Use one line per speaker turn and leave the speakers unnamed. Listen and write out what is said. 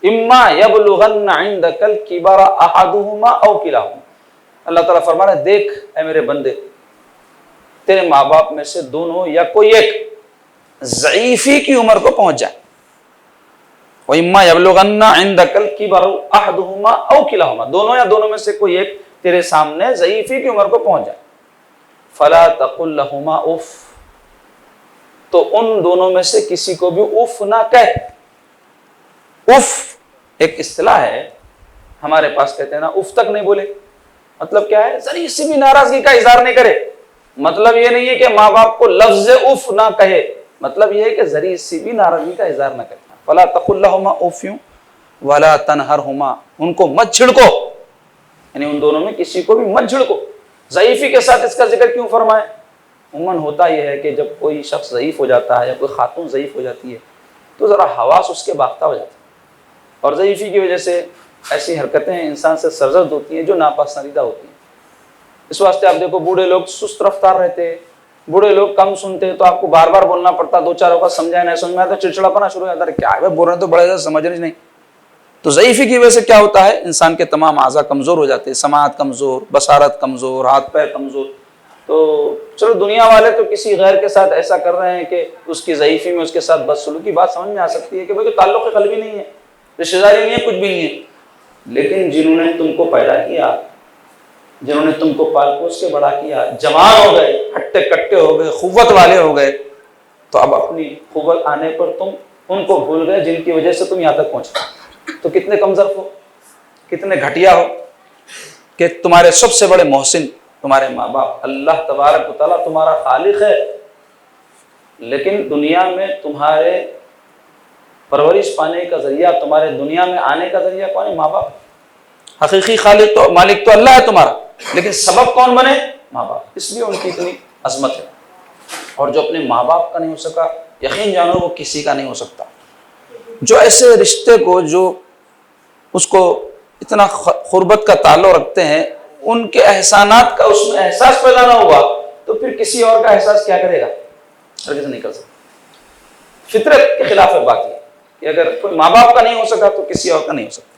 اما یبلغن عندک الکبر احدہما او کلاہما، اللہ تعالیٰ فرما رہے ہیں دیکھ اے میرے بندے، تیرے ماں باپ میں سے دونوں یا کوئی ایک ضعیفی کی عمر کو پہنچ جائے، وَإِمَّا يَبْلُغَنَّ عِنْدَكَ الْكِبَرُ أَحَدُهُمَا أَوْ كِلَاهُمَا، دونوں یا دونوں میں سے کوئی ایک تیرے سامنے ضعیفی کی عمر کو پہنچ جائے، فَلَا تَقُلْ لَهُمَا اُف، تو ان دونوں میں سے کسی کو بھی اف نہ کہہ۔ اف ایک اصطلاح ہے ہمارے پاس، کہتے ہیں نا اف تک نہیں بولے، مطلب کیا ہے؟ ذرا سی بھی ناراضگی کا اظہار نہیں کرے، مطلب یہ نہیں ہے کہ ماں باپ کو لفظ اف نہ کہے، مطلب یہ ہے کہ ذرا سی بھی ناراضگی کا اظہار نہ کرے۔ فلا تقل لهما اف ولا تنہرهما، ان کو مت جھڑکو، یعنی ان دونوں میں کسی کو بھی مت جھڑکو۔ ضعیفی کے ساتھ اس کا ذکر کیوں فرمائے؟ عموماً ہوتا یہ ہے کہ جب کوئی شخص ضعیف ہو جاتا ہے یا کوئی خاتون ضعیف ہو جاتی ہے تو ذرا حواس اس کے باختہ ہو جاتا ہے، اور ضعیفی کی وجہ سے ایسی حرکتیں انسان سے سرزد ہوتی ہیں جو ناپسندیدہ ہوتی ہیں۔ اس واسطے آپ دیکھو بوڑھے لوگ سست رفتار رہتے، بوڑھے لوگ کم سنتے، تو آپ کو بار بار بولنا پڑتا، دو چار اوقات سمجھائے نہیں سمجھ میں آتا، چڑچڑاپنا شروع ہو جاتا ہے، کیا ہے بول رہے ہیں تو بڑے زیادہ سمجھ نہیں۔ تو ضعیفی کی وجہ سے کیا ہوتا ہے؟ انسان کے تمام اعضاء کمزور ہو جاتے ہیں، سماعت کمزور، بصارت کمزور، ہاتھ پیر کمزور۔ تو چلو دنیا والے تو کسی غیر کے ساتھ ایسا کر رہے ہیں کہ اس کی ضعیفی میں اس کے ساتھ بدسلوکی، بات سمجھ میں آ سکتی ہے کہ بھائی تعلق قلبی نہیں ہے، رشتہ داری نہیں ہے، کچھ بھی نہیں ہے، لیکن جنہوں نے تم کو پیدا کیا، جنہوں نے تم کو پال پوس کے بڑا کیا، جوان ہو گئے، ہٹے کٹے ہو گئے، قوت والے ہو گئے، تو اب اپنی قوت آنے پر تم ان کو بھول گئے جن کی وجہ سے تم یہاں تک پہنچے۔ تو کتنے کمزور ہو، کتنے گھٹیا ہو کہ تمہارے سب سے بڑے محسن تمہارے ماں باپ، اللہ تبارک و تعالیٰ تمہارا خالق ہے، لیکن دنیا میں تمہارے پرورش پانے کا ذریعہ، تمہارے دنیا میں آنے کا ذریعہ کون ہے؟ ماں باپ۔ حقیقی خالق تو مالک تو اللہ ہے تمہارا، لیکن سبب کون بنے؟ ماں باپ۔ اس لیے ان کی اتنی عظمت ہے، اور جو اپنے ماں باپ کا نہیں ہو سکا، یقین جانو وہ کسی کا نہیں ہو سکتا۔ جو ایسے رشتے کو، جو اس کو اتنا قربت کا تعلق رکھتے ہیں، ان کے احسانات کا اس میں احساس پیدا نہ ہوا تو پھر کسی اور کا احساس کیا کرے گا؟ ہرگز نہیں کر سکتا۔ فطرت کے خلاف ہے بات یہ کہ اگر کوئی ماں باپ کا نہیں ہو سکا تو کسی اور کا نہیں ہو سکتا۔